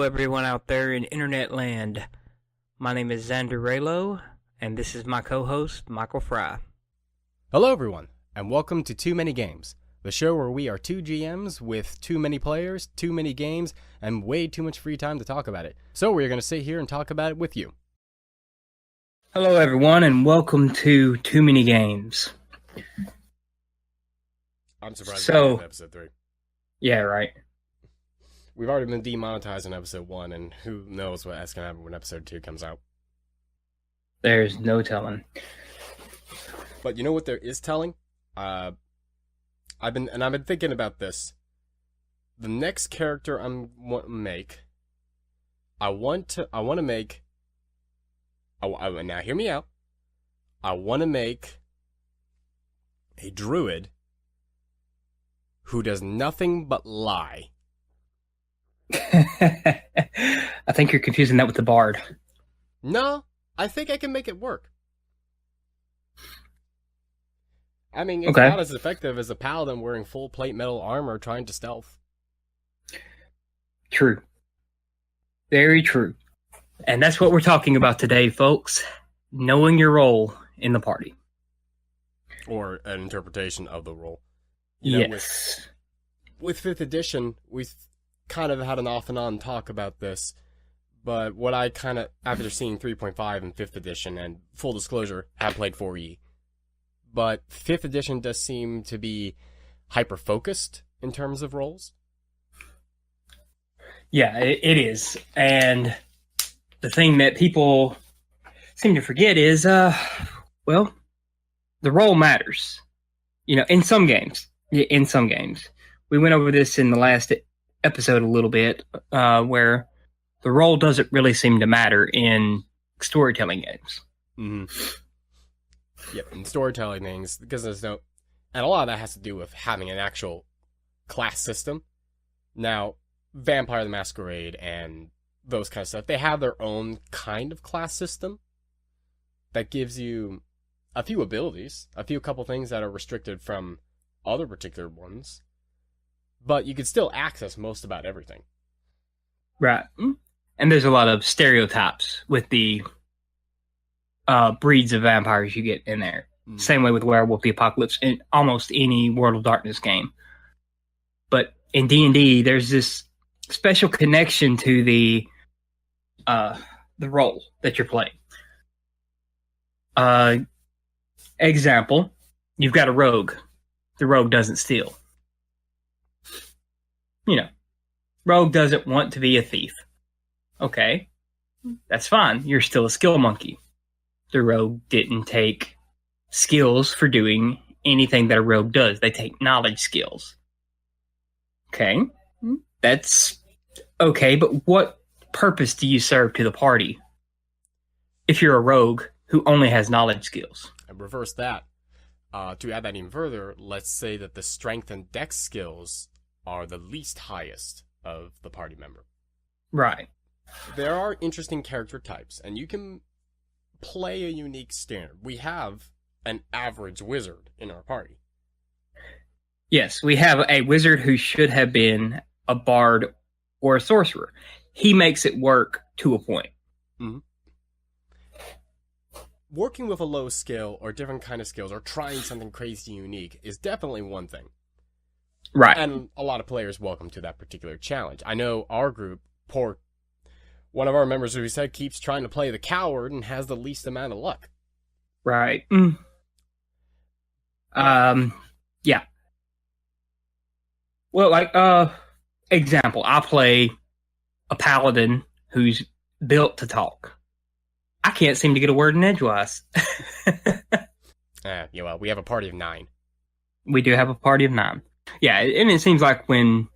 Hello, everyone out there in internet land. My name is Xander Raylo, and this is my co-host, Michael Fry. Hello, everyone, and welcome to Too Many Games, the show where we are two GMs with too many players, too many games, and way too much free time to talk about it. So we're going to sit here and talk about it with you. Hello, everyone, and welcome to Too Many Games. I'm surprised So- we're episode 3. Yeah, right. We've already been demonetized in episode 1, and who knows what's going to happen when episode 2 comes out. There's no telling. But you know what there is telling? I've been thinking about this. The next character I want to make, now hear me out. I want to make a druid who does nothing but lie. I think you're confusing that with the bard. No, I think I can make it work. I mean, it's Okay. not as effective as a paladin wearing full plate metal armor trying to stealth. True. Very true. And that's what we're talking about today, folks. Knowing your role in the party. Or an interpretation of the role. You know, Yes. with 5th edition, we kind of had an off and on talk about this, but what I kind of, after seeing 3.5 and 5th edition, and full disclosure, have played 4E, but 5th edition does seem to be hyper-focused in terms of roles. Yeah, it is. And the thing that people seem to forget is, well, the role matters. You know, in some games. In some games. We went over this in the last episode a little bit, where the role doesn't really seem to matter in storytelling games. Mm-hmm. Yep, in storytelling things, because there's no... And a lot of that has to do with having an actual class system. Now, Vampire the Masquerade and those kind of stuff, they have their own kind of class system that gives you a few abilities, a couple things that are restricted from other particular ones, but you can still access most about everything. Right. And there's a lot of stereotypes with the breeds of vampires you get in there. Same way with Werewolf the Apocalypse in almost any World of Darkness game. But in D&D, there's this special connection to the role that you're playing. Example, you've got a rogue. The rogue doesn't steal. You know, rogue doesn't want to be a thief. Okay, that's fine. You're still a skill monkey. The rogue didn't take skills for doing anything that a rogue does. They take knowledge skills. Okay, that's okay, but what purpose do you serve to the party if you're a rogue who only has knowledge skills? And reverse that. To add that even further, let's say that the strength and dex skills are the least highest of the party member. Right. There are interesting character types, and you can play a unique standard. We have an average wizard in our party. Yes, we have a wizard who should have been a bard or a sorcerer. He makes it work to a point. Mm-hmm. Working with a low skill or different kind of skills or trying something crazy unique is definitely one thing. Right. And a lot of players welcome to that particular challenge. I know our group, one of our members, who we said, keeps trying to play the coward and has the least amount of luck. Right. Yeah. Well, like, example, I play a paladin who's built to talk. I can't seem to get a word in edgewise. Yeah, well, we have a party of 9. We do have a party of 9. Yeah, and it seems like when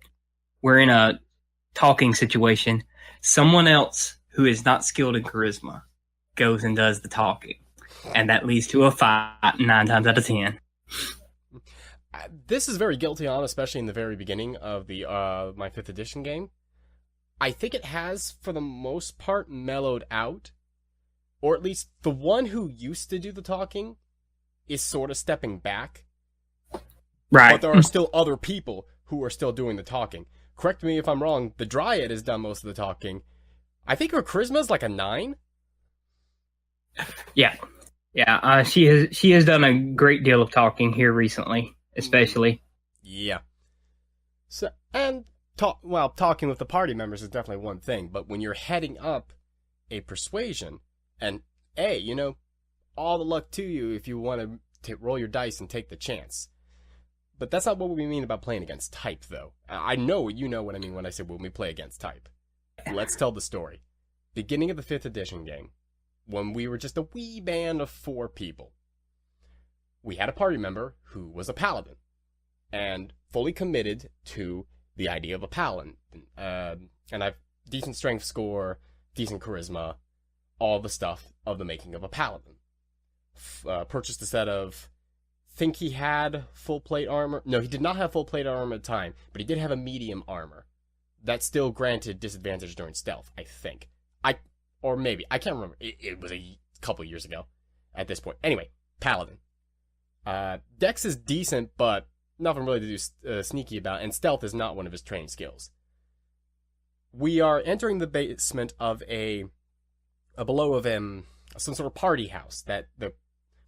we're in a talking situation, someone else who is not skilled in charisma goes and does the talking. And that leads to a fight 9 times out of 10. This is very guilty on, especially in the very beginning of the my 5th edition game. I think it has, for the most part, mellowed out. Or at least the one who used to do the talking is sort of stepping back. Right. But there are still other people who are still doing the talking. correct me if I'm wrong, the Dryad has done most of the talking. I think her charisma's like a 9? Yeah, yeah. She has done a great deal of talking here recently, especially. Yeah. So, and talking with the party members is definitely one thing, but when you're heading up a persuasion, and all the luck to you if you want to roll your dice and take the chance. But that's not what we mean about playing against type, though. I know you know what I mean when I say when we play against type. Let's tell the story. Beginning of the 5th edition game, when we were just a wee band of 4 people, we had a party member who was a paladin, and fully committed to the idea of a paladin. And I've decent strength score, decent charisma, all the stuff of the making of a paladin. Purchased a set of, think he had full plate armor. No, he did not have full plate armor at the time, but he did have a medium armor. That still granted disadvantage during stealth, I think. Or maybe, I can't remember. It was a couple years ago at this point. Anyway, paladin. Dex is decent, but nothing really to do sneaky about, and stealth is not one of his training skills. We are entering the basement of below of some sort of party house that the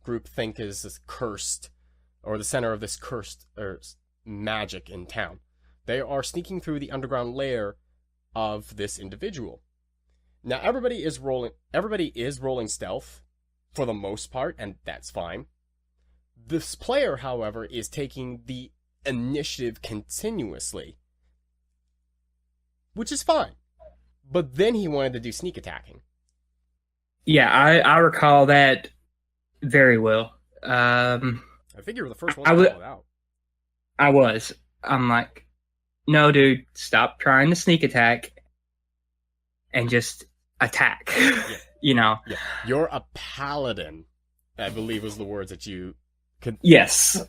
group think is this cursed, or the center of this cursed magic in town. They are sneaking through the underground lair of this individual. Now everybody is rolling stealth for the most part, and that's fine. This player, however, is taking the initiative continuously, which is fine. But then he wanted to do sneak attacking. Yeah, I recall that very well. I think you were the first one to call it out. I was. I'm like, no, dude, stop trying to sneak attack and just attack. Yeah. Yeah. You're a paladin, I believe was the words that you could. Yes.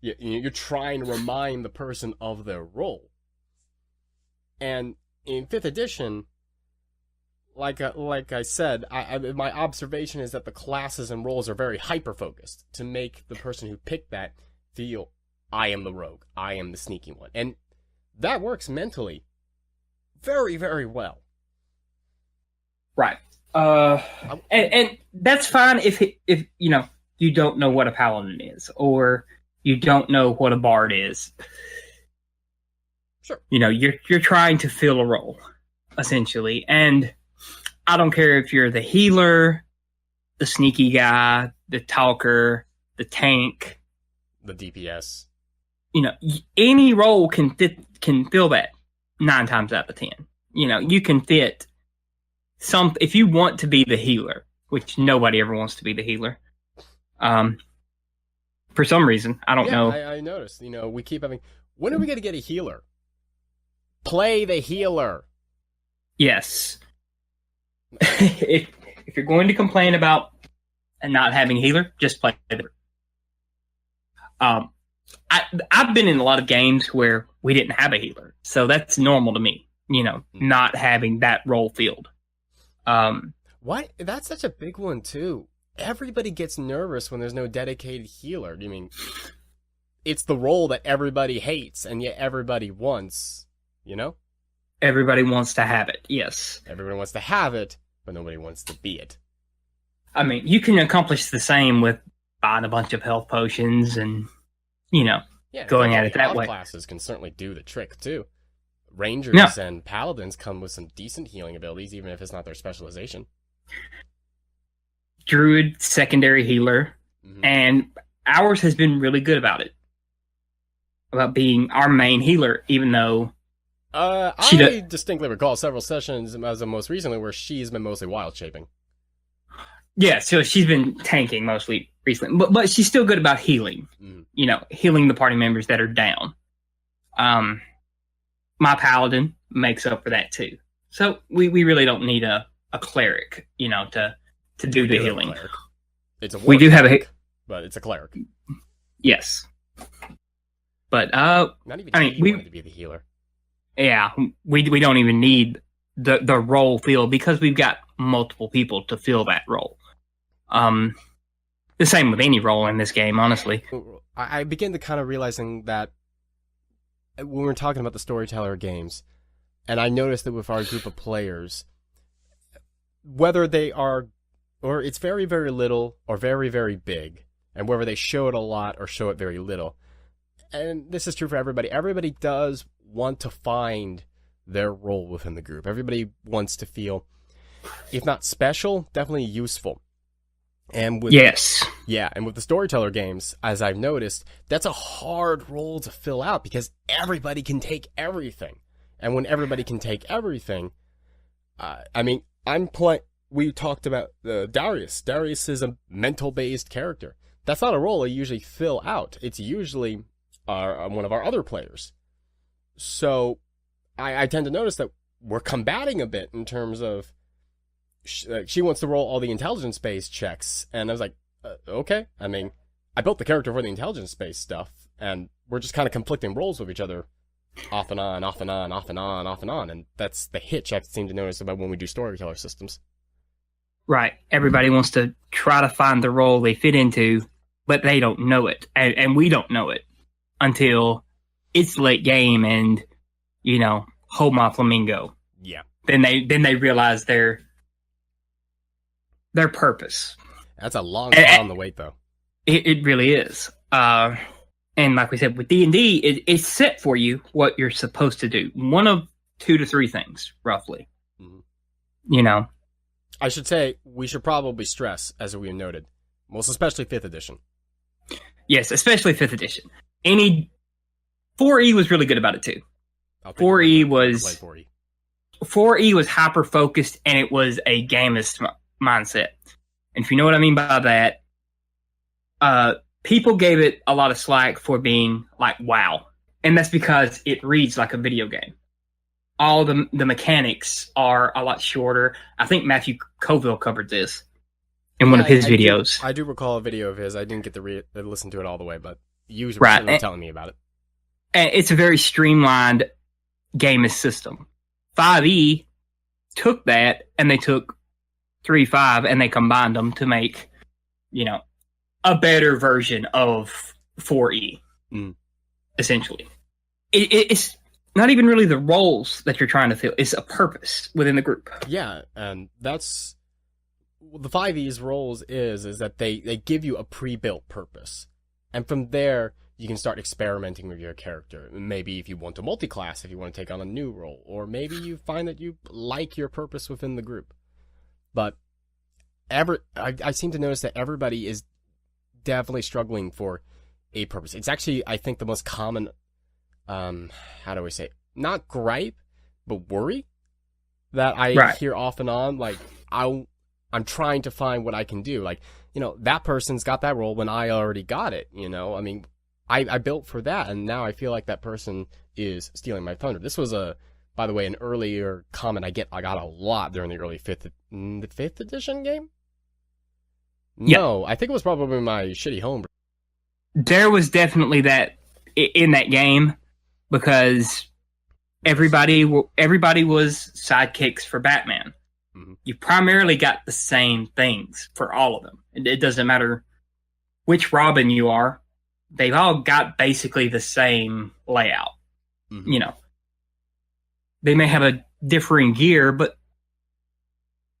You're trying to remind the person of their role. And in 5th edition, like I said, my observation is that the classes and roles are very hyper-focused to make the person who picked that feel, I am the rogue, I am the sneaky one. And that works mentally very, very well. Right. And that's fine if you don't know what a paladin is, or you don't know what a bard is. Sure. You're trying to fill a role, essentially. And I don't care if you're the healer, the sneaky guy, the talker, the tank, the DPS. Any role can fill that 9 times out of 10. You can fit if you want to be the healer, which nobody ever wants to be the healer. For some reason, I don't know. I noticed. We keep having. When are we going to get a healer? Play the healer. Yes. if you're going to complain about not having a healer, just play the healer. I've been in a lot of games where we didn't have a healer, so that's normal to me. Not having that role filled. Why? That's such a big one too. Everybody gets nervous when there's no dedicated healer. I mean, it's the role that everybody hates, and yet everybody wants. Everybody wants to have it. Yes. Everybody wants to have it, but nobody wants to be it. I mean, you can accomplish the same with buying a bunch of health potions and, going at it that way. Classes can certainly do the trick too. Rangers and paladins come with some decent healing abilities, even if it's not their specialization. Druid, secondary healer, and ours has been really good about it. About being our main healer, even though... I distinctly recall several sessions, as of most recently, where she's been mostly wild shaping. Yeah, so she's been tanking mostly recently, but she's still good about healing. Healing the party members that are down. My paladin makes up for that too. So we really don't need a cleric, to do the healing. It's a we do have but it's a cleric. Yes, but not even. We want to be the healer. Yeah, we don't even need the role filled because we've got multiple people to fill that role. The same with any role in this game, honestly. I begin to kind of realizing that when we're talking about the storyteller games, and I noticed that with our group of players, whether they are, or it's very, very little or very, very big, and whether they show it a lot or show it very little, and this is true for everybody, everybody does want to find their role within the group. Everybody wants to feel, if not special, definitely useful. And with Yes. Yeah, and with the storyteller games, as I've noticed, that's a hard role to fill out because everybody can take everything. And when everybody can take everything, I mean, we talked about Darius. Darius is a mental-based character. That's not a role I usually fill out. It's usually one of our other players. So I tend to notice that we're combating a bit in terms of she wants to roll all the intelligence-based checks, and I was like, okay. I mean, I built the character for the intelligence-based stuff, and we're just kind of conflicting roles with each other, off and on, off and on, off and on, off and on, and that's the hitch I seem to notice about when we do storyteller systems. Right. Everybody wants to try to find the role they fit into, but they don't know it, and we don't know it until it's late game, and hold my flamingo. Yeah. Then they realize their purpose. That's a long time on the wait, though. It really is. And like we said, with D&D, it's set for you what you're supposed to do. One of 2 to 3 things, roughly. Mm-hmm. I should say, we should probably stress, as we noted, most especially 5th edition. Yes, especially 5th edition. 4E was really good about it, too. 4E was hyper-focused, and it was a gamist mindset. And if you know what I mean by that, people gave it a lot of slack for being like, wow. And that's because it reads like a video game. All the mechanics are a lot shorter. I think Matthew Colville covered this in one of his videos. I do recall a video of his. I didn't get to listen to it all the way, but you were telling me about it. And it's a very streamlined gamist system. 5e took that, and they took 3.5, and they combined them to make, a better version of 4E, essentially. It's not even really the roles that you're trying to fill. It's a purpose within the group. Yeah, and that's the 5E's roles is that they give you a pre-built purpose. And from there, you can start experimenting with your character. Maybe if you want to multi-class, if you want to take on a new role, or maybe you find that you like your purpose within the group. But I seem to notice that everybody is definitely struggling for a purpose. It's actually, I think, the most common, how do I say, not gripe, but worry that I hear off and on. Like, I'm trying to find what I can do. Like, that person's got that role when I already got it, I mean, I built for that, and now I feel like that person is stealing my thunder. This was by the way, an earlier comment I got a lot during the early 5th edition game? No, I think it was probably my shitty home. There was definitely that in that game because everybody was sidekicks for Batman. Mm-hmm. You primarily got the same things for all of them. It doesn't matter which Robin you are. They've all got basically the same layout. Mm-hmm. They may have a differing gear, but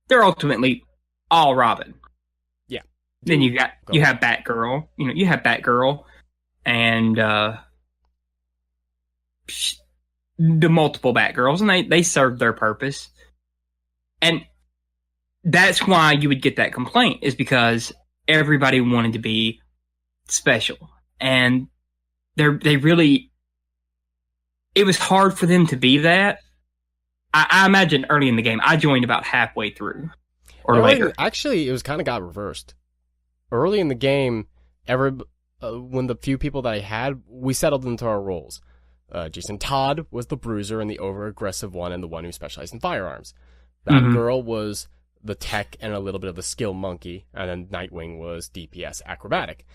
they're ultimately all Robin. Yeah. Then you have Batgirl. You have Batgirl and the multiple Batgirls, and they serve their purpose. And that's why you would get that complaint, is because everybody wanted to be special. And they really, it was hard for them to be that. I imagine early in the game, I joined about halfway through or later. Actually, it was kind of got reversed. Early in the game, when the few people that I had, we settled into our roles. Jason Todd was the bruiser and the over-aggressive one, and the one who specialized in firearms. That girl was the tech and a little bit of the skill monkey, and then Nightwing was DPS acrobatic.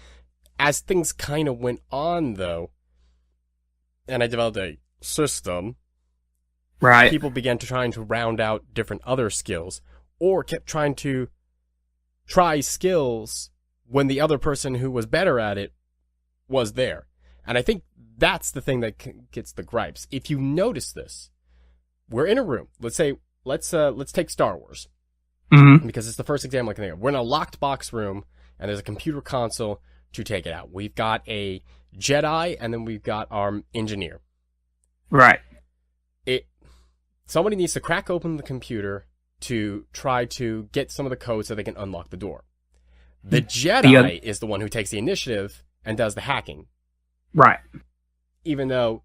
As things kind of went on, though, and I developed a system, right? People began trying to round out different other skills, or kept trying to try skills when the other person who was better at it was there. And I think that's the thing that gets the gripes. If you notice this, we're in a room. Let's take Star Wars. Mm-hmm. Because it's the first example I can think of. We're in a locked box room, and there's a computer console to take it out. We've got a Jedi, and then we've got our engineer. Right. Somebody needs to crack open the computer to try to get some of the code so they can unlock the door. The Jedi is the one who takes the initiative and does the hacking. Right. Even though,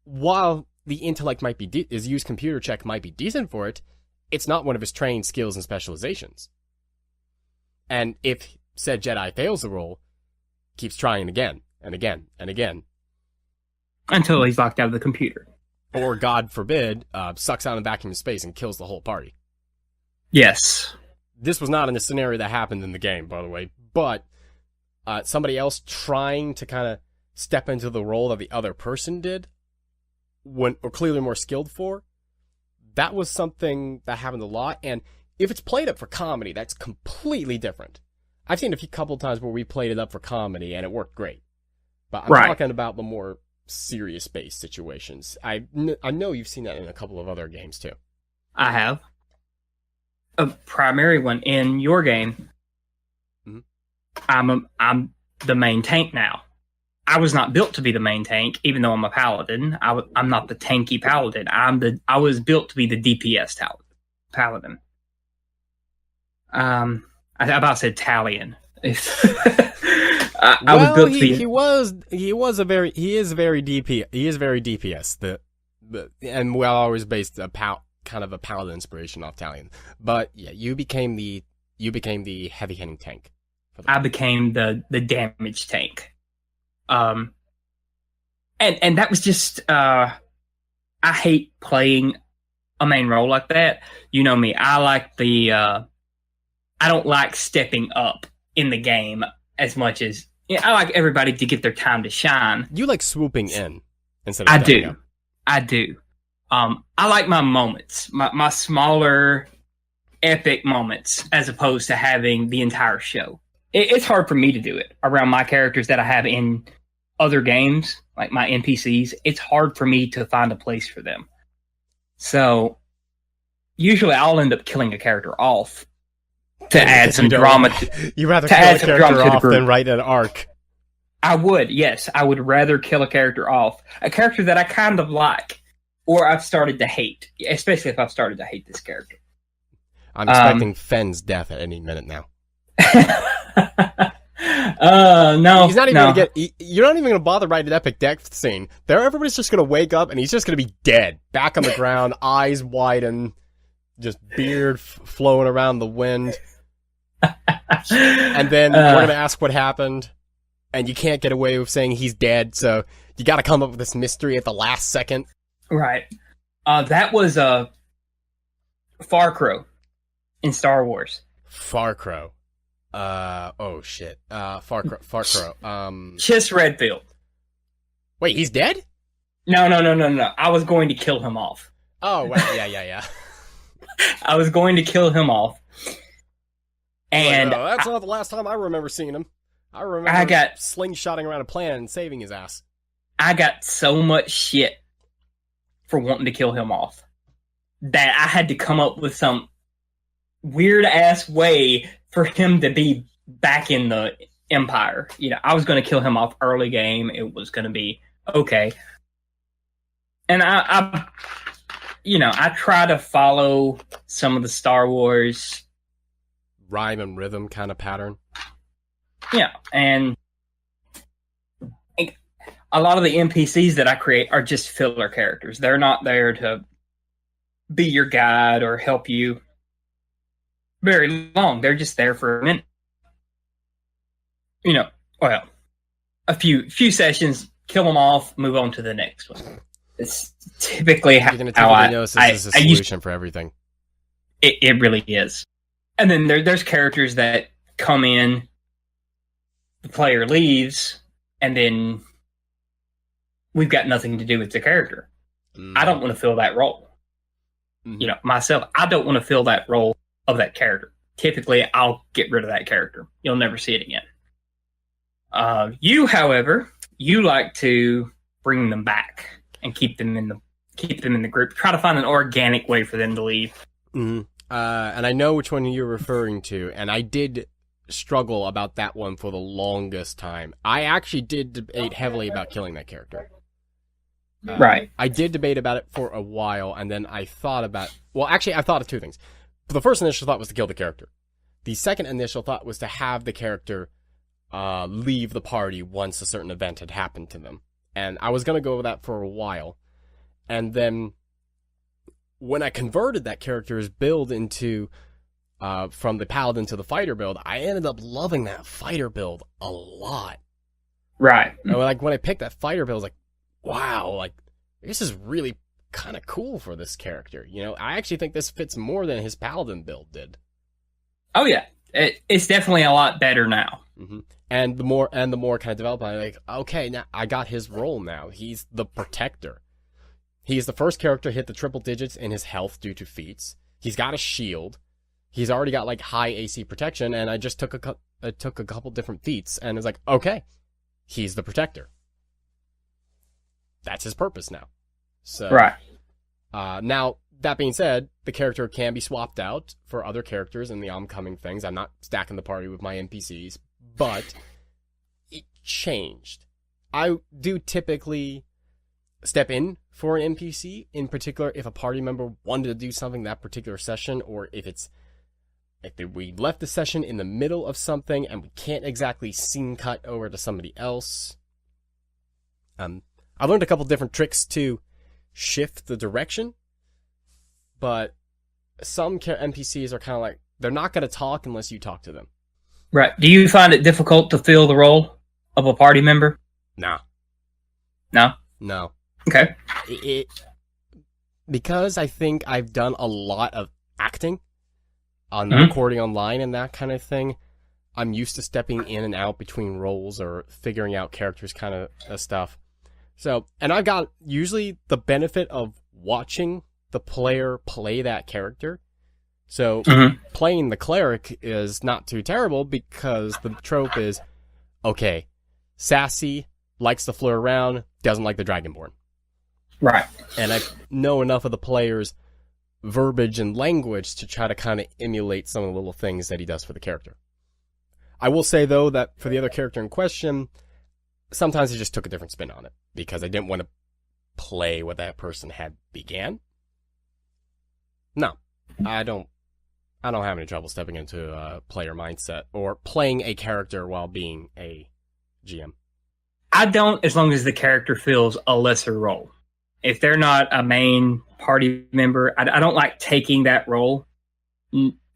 while the intellect might be his use computer check might be decent for it, it's not one of his trained skills and specializations. And if said Jedi fails the roll, keeps trying again and again and again. Until he's locked out of the computer. Or, God forbid, sucks out in a vacuum of space and kills the whole party. Yes. This was not in a scenario that happened in the game, by the way, but somebody else trying to kind of step into the role that the other person did, or clearly more skilled for, that was something that happened a lot. And if it's played up for comedy, that's completely different. I've seen a couple times where we played it up for comedy and it worked great. But I'm talking about the more serious-based situations. I know you've seen that in a couple of other games too. I have. A primary one in your game. Mm-hmm. I'm the main tank now. I was not built to be the main tank, even though I'm a paladin. I'm not the tanky paladin. I was built to be the DPS paladin. I about said Talion. I was built to be. He is very DPS. And we always based kind of a paladin inspiration off Talion. But yeah, you became the heavy hitting tank. I became the damage tank. And that was just I hate playing a main role like that. You know me. I like I don't like stepping up in the game as much as I like everybody to get their time to shine. You like swooping in instead of stepping up. I do. I like my moments, my smaller epic moments, as opposed to having the entire show. It's hard for me to do it around my characters that I have in other games, like my NPCs. It's hard for me to find a place for them. So usually I'll end up killing a character off to add some drama. You rather kill a character off than write an arc. I would, yes. I would rather kill a character off. A character that I kind of like, or I've started to hate, especially if I've started to hate this character. I'm expecting Fenn's death at any minute now. No. He's not even gonna you're not even going to bother writing an epic death scene. Everybody's just going to wake up and he's just going to be dead. Back on the ground, eyes widen, just beard flowing around the wind. And then we're going to ask what happened. And you can't get away with saying he's dead, so you got to come up with this mystery at the last second. Right. That was Farcrow in Star Wars. Farcrow. Oh shit. Farcrow. Chiss Redfield. Wait, he's dead? No. I was going to kill him off. Oh, well, yeah. I was going to kill him off. And that's not the last time I remember seeing him. I remember slingshotting around a planet and saving his ass. I got so much shit for wanting to kill him off that I had to come up with some weird-ass way for him to be back in the Empire. I was going to kill him off early game. It was going to be okay. And I try to follow some of the Star Wars rhyme and rhythm kind of pattern. Yeah, and a lot of the NPCs that I create are just filler characters. They're not there to be your guide or help you very long. They're just there for a minute. A few sessions, kill them off, move on to the next one. It's typically how I know this is a solution for everything. It really is. And then there's characters that come in, the player leaves, and then we've got nothing to do with the character. I don't want to fill that role. Myself, I don't want to fill that role of that character. Typically, I'll get rid of that character. You'll never see it again. You, however, you like to bring them back and keep them in the group. Try to find an organic way for them to leave. Mm-hmm. And I know which one you're referring to, and I did struggle about that one for the longest time. I actually did debate heavily about killing that character. Right. I did debate about it for a while, and then I thought about... Well, actually, I thought of two things. The first initial thought was to kill the character. The second initial thought was to have the character leave the party once a certain event had happened to them. And I was going to go with that for a while. And then when I converted that character's build into... from the Paladin to the fighter build, I ended up loving that fighter build a lot. Right. Like, when I picked that fighter build, I was like, wow, like, this is really kind of cool for this character. You know, I actually think this fits more than his Paladin build did. Oh, yeah. It's definitely a lot better now. Mm-hmm. And the more kind of developed, I'm like, okay, now I got his role now. He's the protector. He's the first character to hit the triple digits in his health due to feats. He's got a shield. He's already got, like, high AC protection, and I just took a couple different feats, and it's like, okay, he's the protector. That's his purpose now. So, right. Now, that being said, the character can be swapped out for other characters in the oncoming things. I'm not stacking the party with my NPCs, but it changed. I do typically step in for an NPC, in particular if a party member wanted to do something that particular session, or if we left the session in the middle of something and we can't exactly scene cut over to somebody else. I learned a couple different tricks to shift the direction, but some NPCs are kind of like, they're not going to talk unless you talk to them. Right. Do you find it difficult to fill the role of a party member? No. No? No. Okay. Because I think I've done a lot of acting on recording online and that kind of thing, I'm used to stepping in and out between roles or figuring out characters kind of stuff. So, and I've got usually the benefit of watching the player play that character. So, playing the cleric is not too terrible because the trope is, okay, sassy, likes to flirt around, doesn't like the Dragonborn. Right. And I know enough of the player's verbiage and language to try to kind of emulate some of the little things that he does for the character. I will say, though, that for the other character in question, sometimes I just took a different spin on it because I didn't want to play what that person had began. No, I don't have any trouble stepping into a player mindset or playing a character while being a GM. I don't, as long as the character fills a lesser role. If they're not a main party member, I don't like taking that role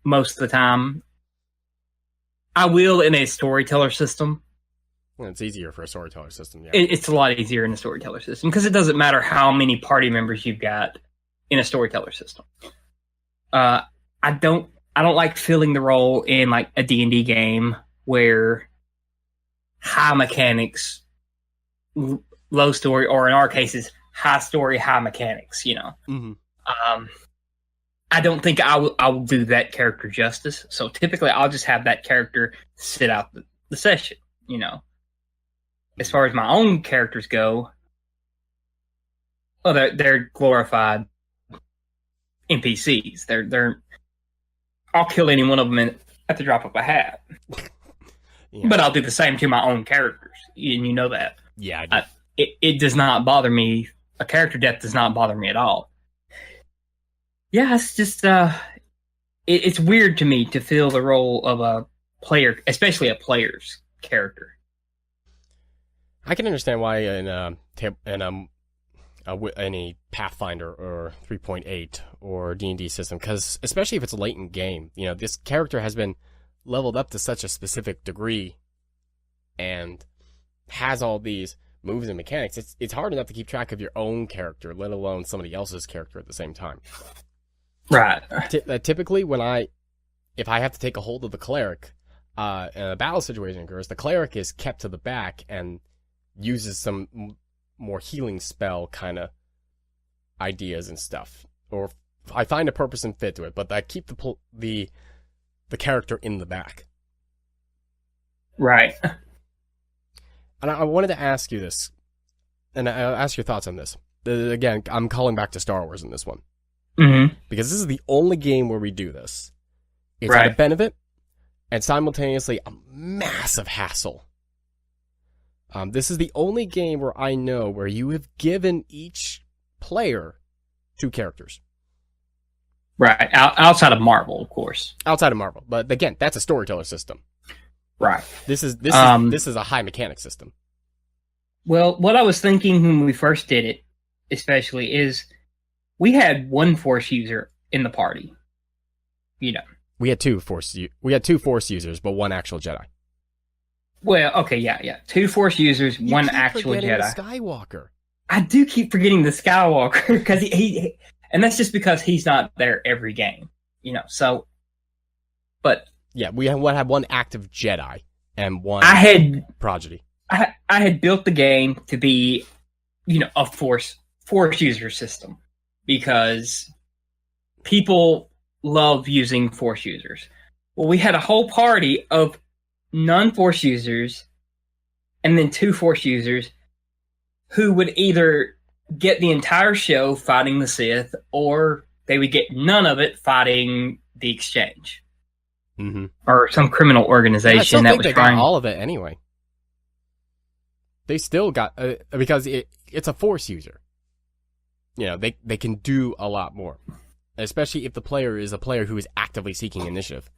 most of the time. I will in a storyteller system. Well, it's easier for a storyteller system, yeah. It's a lot easier in a storyteller system because it doesn't matter how many party members you've got in a storyteller system. I don't like filling the role in like a D&D game where high mechanics, low story, or in our cases, high story, high mechanics, you know. Mm-hmm. I don't think I will do that character justice. So typically I'll just have that character sit out the session, you know. As far as my own characters go, well, they're glorified NPCs. I'll kill any one of them at the drop of a hat. Yeah. But I'll do the same to my own characters, and you know that. Yeah, I do. It does not bother me. A character death does not bother me at all. Yeah, it's just it's weird to me to fill the role of a player, especially a player's character. I can understand why in any Pathfinder or 3.8 or D&D system, because especially if it's late in game, you know, this character has been leveled up to such a specific degree and has all these moves and mechanics. It's hard enough to keep track of your own character, let alone somebody else's character at the same time. Right. Typically, if I have to take a hold of the cleric, and a battle situation occurs, the cleric is kept to the back and uses some more healing spell kind of ideas and stuff, or I find a purpose and fit to it, but I keep the character in the back. Right. And I wanted to ask you this, and I'll ask your thoughts on this. Again, I'm calling back to Star Wars in this one. Mm-hmm. Because this is the only game where we do this. It's Right. at a benefit, and simultaneously a massive hassle. This is the only game where I know where you have given each player 2 characters. Right. Outside of Marvel, of course. Outside of Marvel. But again, that's a storyteller system. Right. This is a high mechanic system. Well, what I was thinking when we first did it, especially, is we had one Force user in the party. You know. We had two Force users, but one actual Jedi. Well, okay, yeah. 2 Force users, one actual Jedi. The Skywalker. I do keep forgetting the Skywalker because he, and that's just because he's not there every game, you know. So, but yeah, we had one active Jedi and one prodigy. I had built the game to be, you know, a Force user system because people love using Force users. Well, we had a whole party of non-Force users and then 2 Force users who would either get the entire show fighting the Sith or they would get none of it fighting the Exchange. Mm-hmm. Or some criminal organization that was trying. Got all of it anyway. They still got because it's a Force user. You know, they can do a lot more, especially if the player is a player who is actively seeking initiative.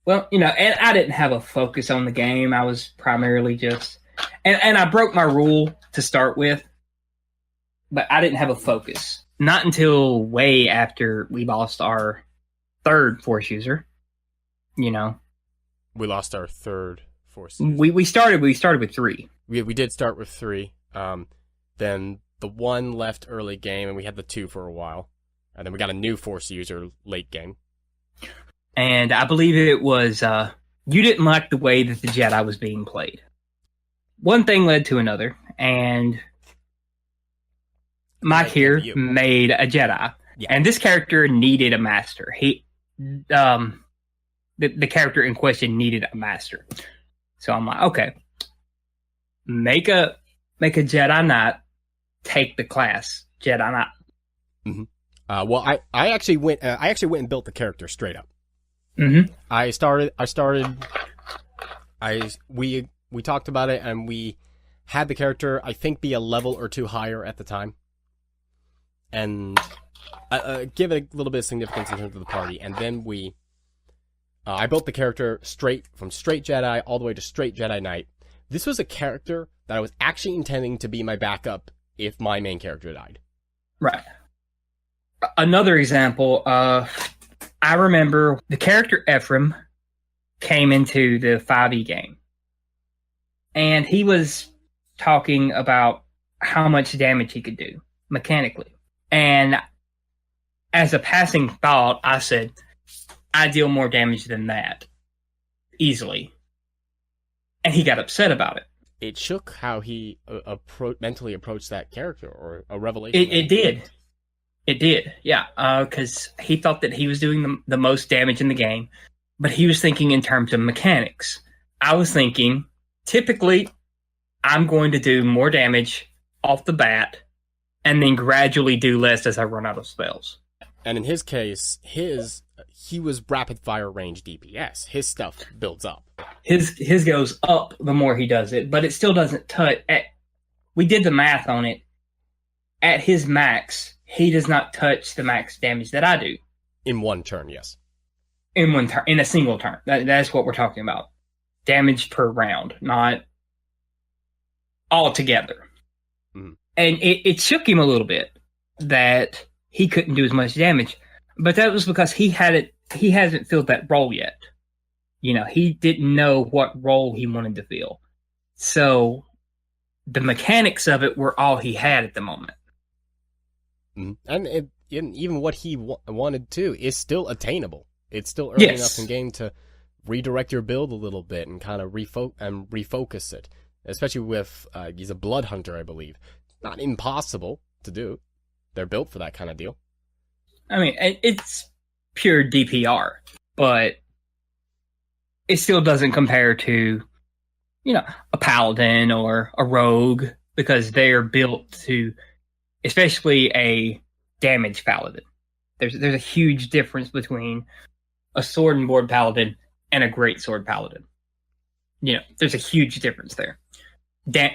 Well, you know, and I didn't have a focus on the game. I was primarily just, and I broke my rule to start with, but I didn't have a focus. Not until way after we lost our 3rd Force user. You know, we lost our 3rd Force user. We started with 3. We did start with 3. Then the 1 left early game, and we had the 2 for a while, and then we got a new Force user late game. And I believe it was you didn't like the way that the Jedi was being played. One thing led to another, and Mike here made a Jedi, and this character needed a master. The character in question needed a master. So I'm like, okay, make a Jedi Knight, take the class Jedi Knight. Mm-hmm. Well, I actually went and built the character straight up. Mm-hmm. We talked about it, and we had the character, I think, be a level or 2 higher at the time, and give it a little bit of significance in terms of the party. And then I built the character from straight Jedi all the way to straight Jedi Knight. This was a character that I was actually intending to be my backup if my main character died. Right. Another example, I remember the character Ephraim came into the 5e game, and he was talking about how much damage he could do mechanically. And as a passing thought, I said, I deal more damage than that easily. And he got upset about it. It shook how he mentally approached that character, or a revelation. It did. It did, yeah, because he thought that he was doing the most damage in the game, but he was thinking in terms of mechanics. I was thinking, typically, I'm going to do more damage off the bat, and then gradually do less as I run out of spells. And in his case, he was rapid fire range DPS. His stuff builds up. His goes up the more he does it, but it still doesn't touch. We did the math on it. At his max, he does not touch the max damage that I do. In one turn, yes. In one turn, in a single turn. That's what we're talking about. Damage per round, not all together. Mm. And it shook him a little bit that he couldn't do as much damage, but that was because he hasn't filled that role yet. You know, he didn't know what role he wanted to fill. So the mechanics of it were all he had at the moment. Mm. And even what he wanted to is still attainable. It's still early enough in game to redirect your build a little bit and kind of refocus it. Especially with he's a blood hunter, I believe. Not impossible to do. They're built for that kind of deal. I mean, it's pure DPR, but it still doesn't compare to a paladin or a rogue, because they're built to, especially a damage paladin. There's a huge difference between a sword and board paladin and a great sword paladin. There's a huge difference there,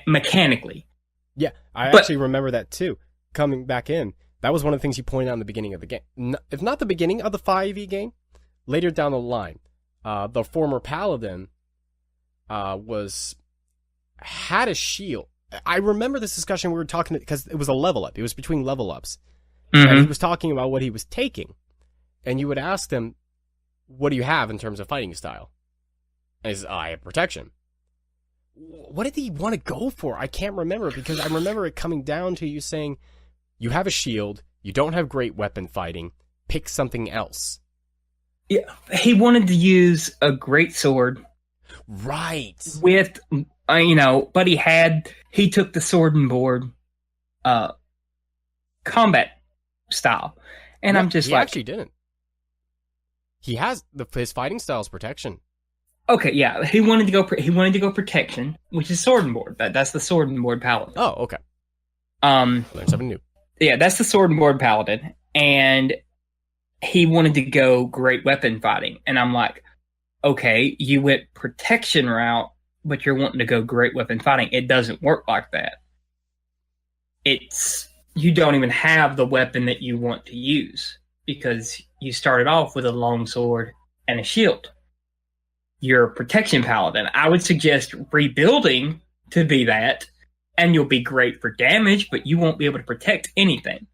mechanically. Yeah, I actually remember that too. Coming back in, that was one of the things you pointed out in the beginning of the game. If not the beginning of the 5e game, later down the line, the former paladin had a shield. I remember this discussion we were talking, because it was a level up. It was between level ups. Mm-hmm. And he was talking about what he was taking. And you would ask him, what do you have in terms of fighting style? And he says, I have protection. What did he want to go for? I can't remember, because I remember it coming down to you saying, you have a shield, you don't have great weapon fighting, pick something else. Yeah, he wanted to use a great sword. Right. With, but he took the sword and board combat style. And no, I'm just he like... He actually didn't. He has, his fighting style is protection. Okay, yeah, he wanted to go protection, which is sword and board. That's the sword and board paladin. Oh, okay. Learn something new. Yeah, that's the sword and board paladin, and he wanted to go great weapon fighting, and I'm like, okay, you went protection route, but you're wanting to go great weapon fighting. It doesn't work like that. You don't even have the weapon that you want to use, because you started off with a long sword and a shield. You're a protection paladin. I would suggest rebuilding to be that, and you'll be great for damage, but you won't be able to protect anything.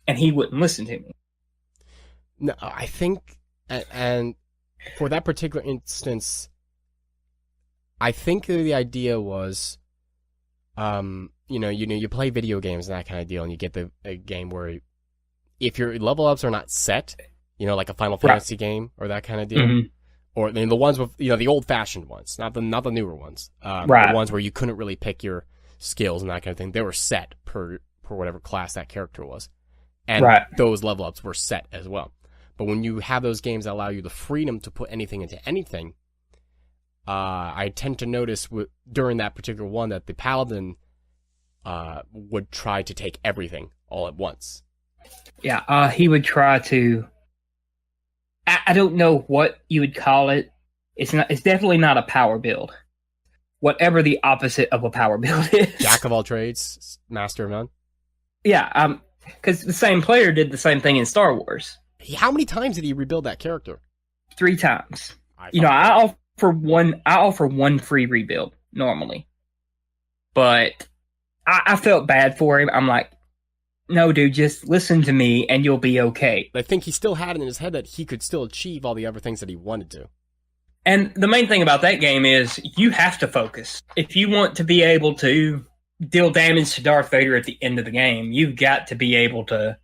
And he wouldn't listen to me. No, I think, and for that particular instance, I think the idea was, you play video games and that kind of deal, and you get a game where if your level ups are not set, like a Final Fantasy game or that kind of deal, mm-hmm. or the ones with the old fashioned ones, not the newer ones, right. The ones where you couldn't really pick your skills and that kind of thing. They were set per whatever class that character was, and right. those level ups were set as well. But when you have those games that allow you the freedom to put anything into anything, I tend to notice during that particular one that the paladin would try to take everything all at once. Yeah, he would try to. I don't know what you would call it. It's definitely not a power build. Whatever the opposite of a power build is. Jack of all trades, master of none. Yeah, because the same player did the same thing in Star Wars. How many times did he rebuild that character? 3 times. I offer one free rebuild normally, but I felt bad for him. I'm like, no, dude, just listen to me and you'll be okay. I think he still had it in his head that he could still achieve all the other things that he wanted to. And the main thing about that game is you have to focus. If you want to be able to deal damage to Darth Vader at the end of the game, you've got to be able to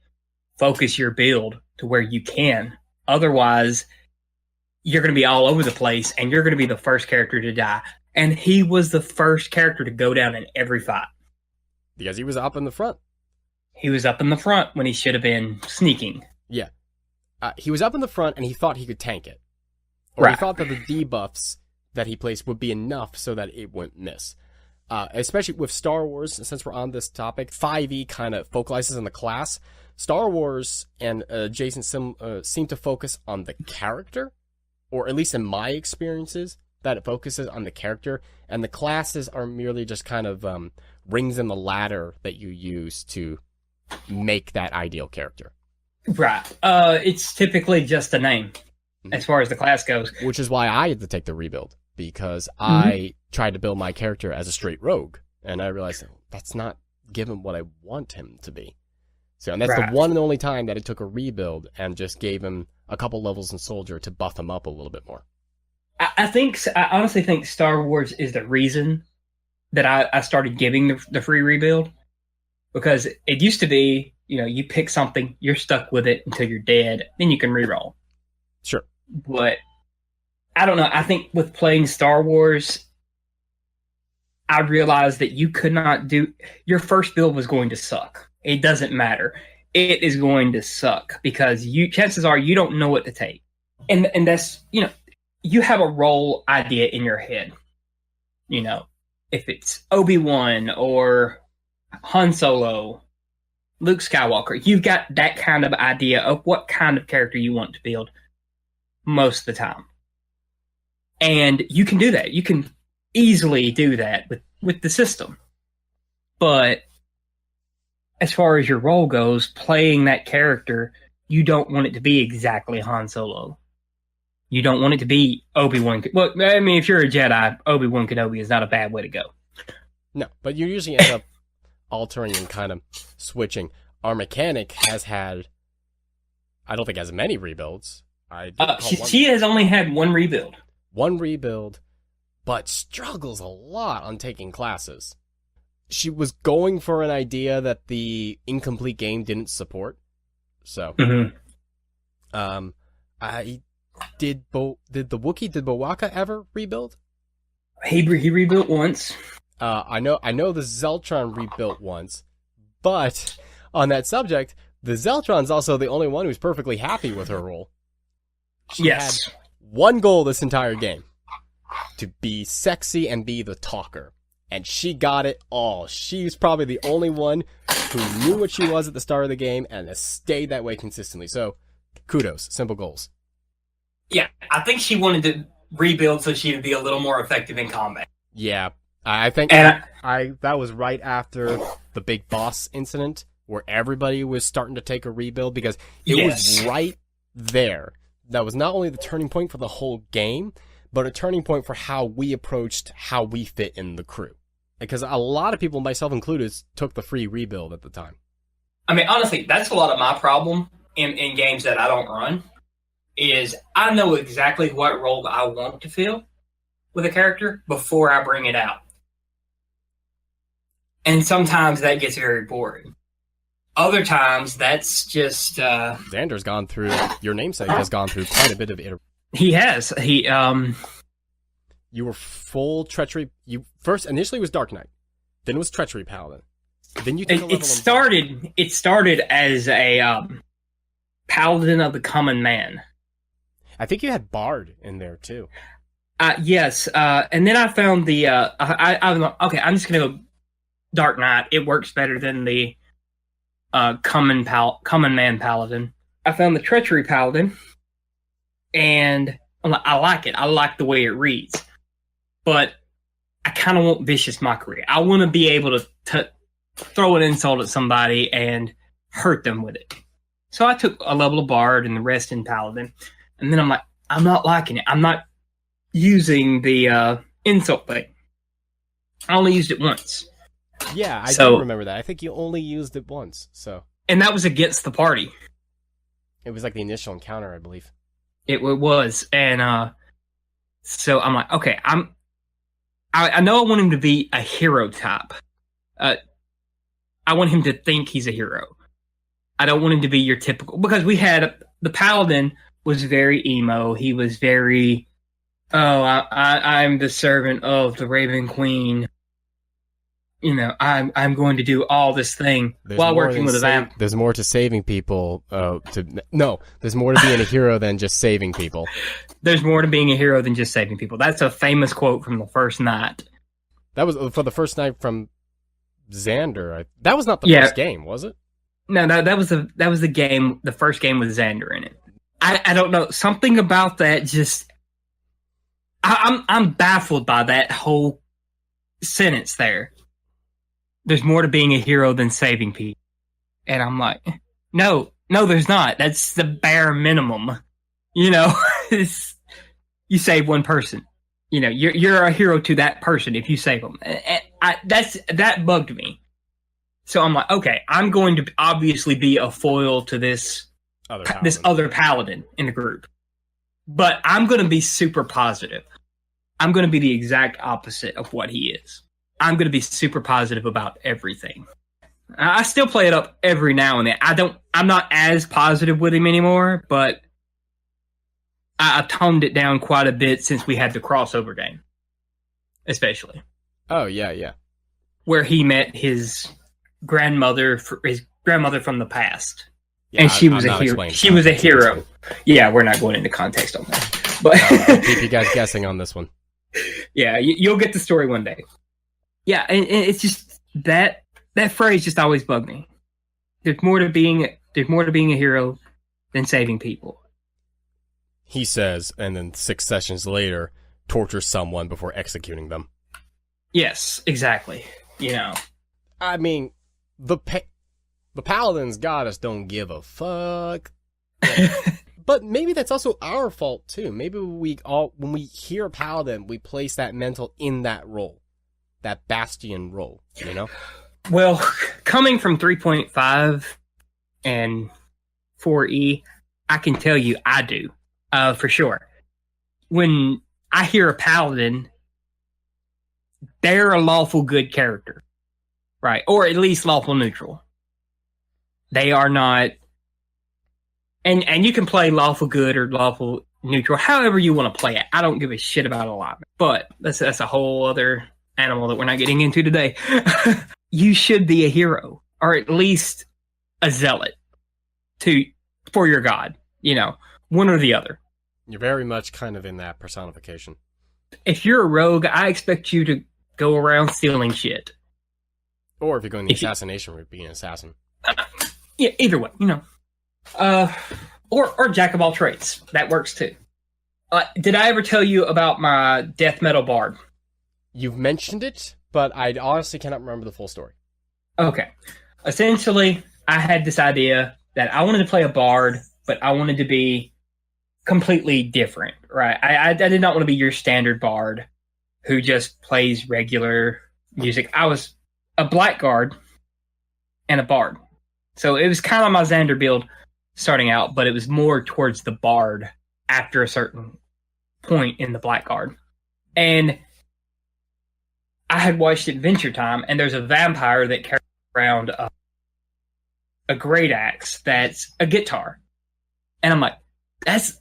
focus your build to where you can. Otherwise, you're going to be all over the place and you're going to be the first character to die. And he was the first character to go down in every fight. Because he was up in the front. He was up in the front when he should have been sneaking. Yeah. He was up in the front and he thought he could tank it. Or right. He thought that the debuffs that he placed would be enough so that it wouldn't miss. Especially with Star Wars, since we're on this topic, 5e kind of focalizes on the class. Star Wars and Jason seem to focus on the character, or at least in my experiences, that it focuses on the character, and the classes are merely just kind of rings in the ladder that you use to make that ideal character. Right. It's typically just a name, as far as the class goes. Which is why I had to take the rebuild, because I tried to build my character as a straight rogue, and I realized that's not given what I want him to be. So, and that's the one and only time that it took a rebuild and just gave him a couple levels in Soldier to buff him up a little bit more. I honestly think Star Wars is the reason that I started giving the free rebuild, because it used to be, you pick something, you're stuck with it until you're dead, then you can reroll. Sure. But I don't know. I think with playing Star Wars, I realized that you could not do your first build was going to suck. It doesn't matter. It is going to suck because chances are you don't know what to take. And that's, you have a role idea in your head. if it's Obi-Wan or Han Solo, Luke Skywalker, you've got that kind of idea of what kind of character you want to build most of the time. And you can do that. You can easily do that with the system. But as far as your role goes, playing that character, you don't want it to be exactly Han Solo. You don't want it to be Obi-Wan. Well, I mean, if you're a Jedi, Obi-Wan Kenobi is not a bad way to go. No, but you usually end up altering and kind of switching. Our mechanic has had, I don't think has many rebuilds. She has only had one rebuild. One rebuild, but struggles a lot on taking classes. She was going for an idea that the incomplete game didn't support. So, did the Bowaka ever rebuild? He rebuilt once. I know the Zeltron rebuilt once, but on that subject, the Zeltron's also the only one who's perfectly happy with her role. She had one goal this entire game: to be sexy and be the talker. And she got it all. She's probably the only one who knew what she was at the start of the game and has stayed that way consistently. So, kudos. Simple goals. Yeah, I think she wanted to rebuild so she would be a little more effective in combat. Yeah, I think that was right after the big boss incident where everybody was starting to take a rebuild because it was right there. That was not only the turning point for the whole game, but a turning point for how we approached how we fit in the crew. Because a lot of people, myself included, took the free rebuild at the time. I mean, honestly, that's a lot of my problem in games that I don't run, is I know exactly what role I want to fill with a character before I bring it out. And sometimes that gets very boring. Other times, that's just... Xander's gone through... Your namesake has gone through quite a bit of iteration. He has. You were full treachery. You first initially was Dark Knight, then it was Treachery Paladin. Then you took a level. It started as a Paladin of the Common Man. I think you had Bard in there too. Yes, and then I found the. I'm just gonna go Dark Knight. It works better than the Common Man Paladin. I found the Treachery Paladin, and I like it. I like the way it reads. But I kind of want vicious mockery. I want to be able to throw an insult at somebody and hurt them with it. So I took a level of Bard and the rest in Paladin. And then I'm like, I'm not liking it. I'm not using the insult thing. I only used it once. Yeah, I do remember that. I think you only used it once. And that was against the party. It was like the initial encounter, I believe. It was. And so I'm like, okay, I know I want him to be a hero type. I want him to think he's a hero. I don't want him to be your typical... Because we had... The Paladin was very emo. He was very... I'm the servant of the Raven Queen. You know, I'm going to do all this thing while working with a vamp. There's more to saving people. There's more to being a hero than just saving people. There's more to being a hero than just saving people. That's a famous quote from the first night. That was for the first night from Xander. That was not the first game, was it? No, that was the game. The first game with Xander in it. I don't know, something about that. Just I'm baffled by that whole sentence there. There's more to being a hero than saving people, and I'm like, no, there's not. That's the bare minimum. You know, you save one person. You know, you're a hero to that person if you save them. That bugged me. So I'm like, okay, I'm going to obviously be a foil to this other paladin in the group, but I'm going to be super positive. I'm going to be the exact opposite of what he is. I'm going to be super positive about everything. I still play it up every now and then. I'm not as positive with him anymore, but I toned it down quite a bit since we had the crossover game, especially. Oh yeah. Where he met his grandmother from the past, and she was a hero. She was a hero. Yeah, we're not going into context on that, but I'll keep you guys guessing on this one. Yeah, you'll get the story one day. Yeah, and it's just that phrase just always bugged me. There's more to being a hero than saving people. He says, and then 6 sessions later, torture someone before executing them. Yes, exactly. You know. I mean, the Paladin's goddess don't give a fuck. But maybe that's also our fault too. Maybe when we hear Paladin, we place that mental in that role. That Bastion role, you know? Well, coming from 3.5 and 4E, I can tell you I do, for sure. When I hear a Paladin, they're a lawful good character, right? Or at least lawful neutral. They are not... And you can play lawful good or lawful neutral, however you want to play it. I don't give a shit about alignment. But that's a whole other animal that we're not getting into today. You should be a hero, or at least a zealot for your god. You know, one or the other. You're very much kind of in that personification. If you're a rogue, I expect you to go around stealing shit. Or if you're going the assassination route, being an assassin. Yeah, either way, you know. Or jack of all trades. That works too. Did I ever tell you about my death metal bard? You've mentioned it, but I honestly cannot remember the full story. Okay. Essentially, I had this idea that I wanted to play a bard, but I wanted to be completely different, right? I did not want to be your standard bard who just plays regular music. I was a blackguard and a bard. So it was kind of my Xander build starting out, but it was more towards the bard after a certain point in the blackguard. And I had watched Adventure Time, and there's a vampire that carries around a great axe that's a guitar. And I'm like, that's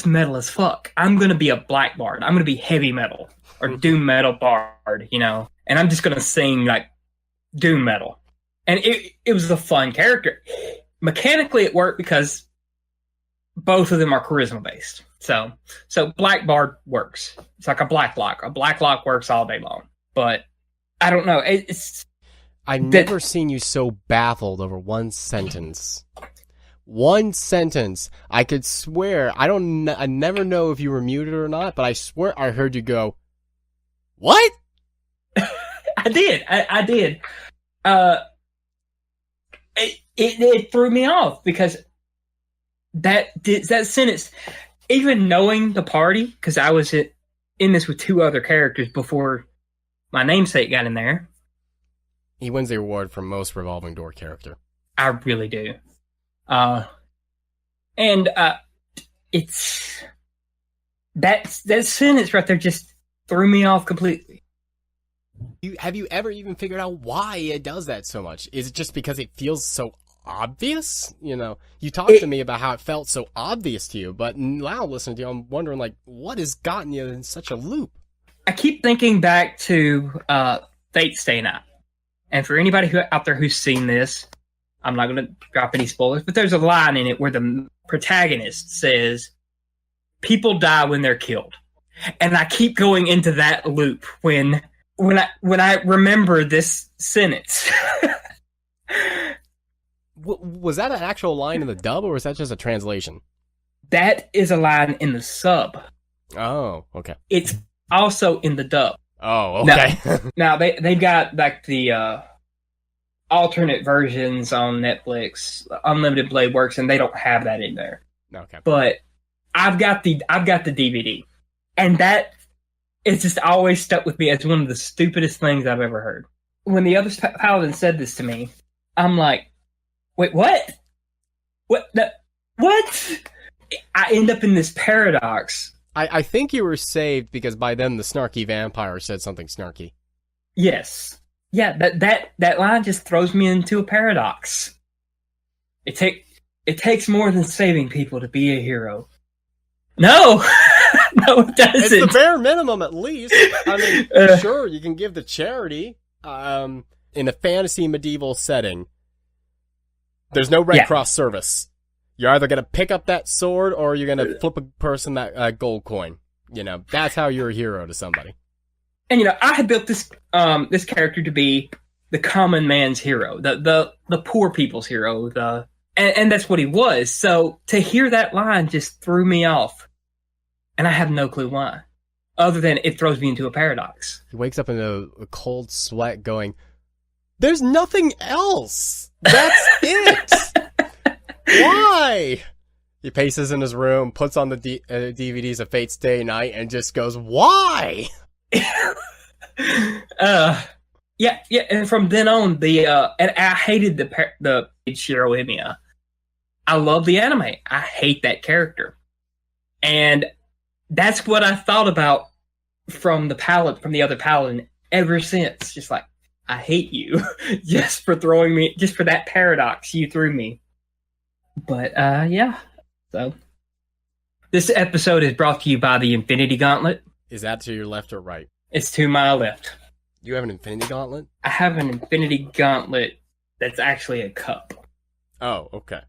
metal as fuck. I'm going to be a black bard. I'm going to be heavy metal or doom metal bard, you know? And I'm just going to sing like doom metal. And it was a fun character. Mechanically, it worked because both of them are charisma based. So black bard works. It's like a black lock. A black lock works all day long. But I don't know. I've never seen you so baffled over one sentence. One sentence. I could swear. I never know if you were muted or not, but I swear I heard you go, "What?" I did. I did. It threw me off because that sentence, even knowing the party, because I was in this with 2 other characters before my namesake got in there. He wins the award for most revolving door character. I really do. It's that sentence right there just threw me off completely. Have you ever even figured out why it does that so much? Is it just because it feels so obvious? You know, you talked to me about how it felt so obvious to you, but now listening to you, I'm wondering, like, what has gotten you in such a loop? I keep thinking back to Fate Stay Night. And for anybody out there who's seen this, I'm not going to drop any spoilers, but there's a line in it where the protagonist says, "People die when they're killed." And I keep going into that loop when I remember this sentence. Was that an actual line in the dub, or was that just a translation? That is a line in the sub. Oh, okay. It's also in the dub. Oh, okay. Now they've got like the alternate versions on Netflix, Unlimited Blade Works, and they don't have that in there. Okay. But I've got the DVD, and that it's just always stuck with me as one of the stupidest things I've ever heard. When the other Paladin said this to me, I'm like, wait, what? What? What? I end up in this paradox. I think you were saved because by then the snarky vampire said something snarky. Yes. Yeah, that line just throws me into a paradox. It takes more than saving people to be a hero. No! No, it doesn't. It's the bare minimum, at least. I mean, sure, you can give to charity. In a fantasy medieval setting, there's no Red Cross service. You're either going to pick up that sword or you're going to flip a person that gold coin. You know, that's how you're a hero to somebody. And, you know, I had built this this character to be the common man's hero, the poor people's hero, and that's what he was. So to hear that line just threw me off, and I have no clue why, other than it throws me into a paradox. He wakes up in a cold sweat, going, "There's nothing else. That's it. Why?" He paces in his room, puts on the DVDs of Fate's Day Night, and just goes, "Why?" Yeah, and from then on, and I hated the Shiro Emiya. I love the anime. I hate that character, and that's what I thought about from the other Paladin ever since. Just like, I hate you, just for that paradox you threw me. But yeah. So, this episode is brought to you by the Infinity Gauntlet. Is that to your left or right? It's to my left. You have an Infinity Gauntlet? I have an Infinity Gauntlet that's actually a cup. Oh, okay.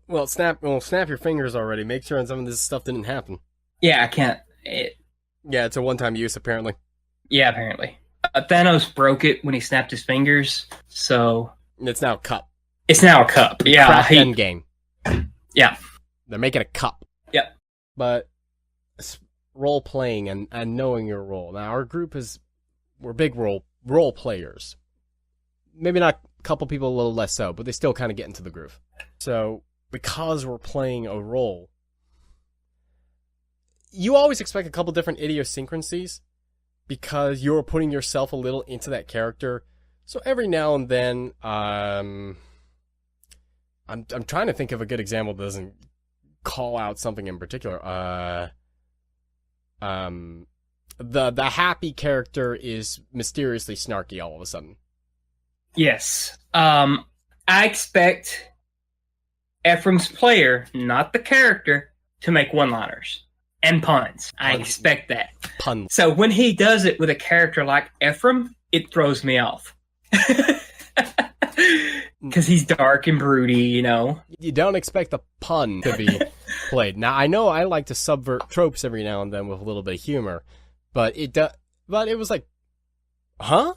Well, snap your fingers already. Make sure some of this stuff didn't happen. Yeah, I can't. Yeah, it's a one-time use, apparently. Yeah, apparently. Thanos broke it when he snapped his fingers, so... It's now a cup. It's now a cup, yeah. Craft Endgame. Yeah. They're making a cup. Yep. But role-playing and knowing your role. Now, our group we're big role players. Maybe not a couple people a little less so, but they still kind of get into the groove. So, because we're playing a role, you always expect a couple different idiosyncrasies because you're putting yourself a little into that character. So every now and then, I'm trying to think of a good example that doesn't call out something in particular. The happy character is mysteriously snarky all of a sudden. Yes. I expect Ephraim's player, not the character, to make one-liners and puns. I expect that. Puns. So when he does it with a character like Ephraim, it throws me off. Because he's dark and broody, you know. You don't expect the pun to be played. Now, I know I like to subvert tropes every now and then with a little bit of humor, but it was like, huh?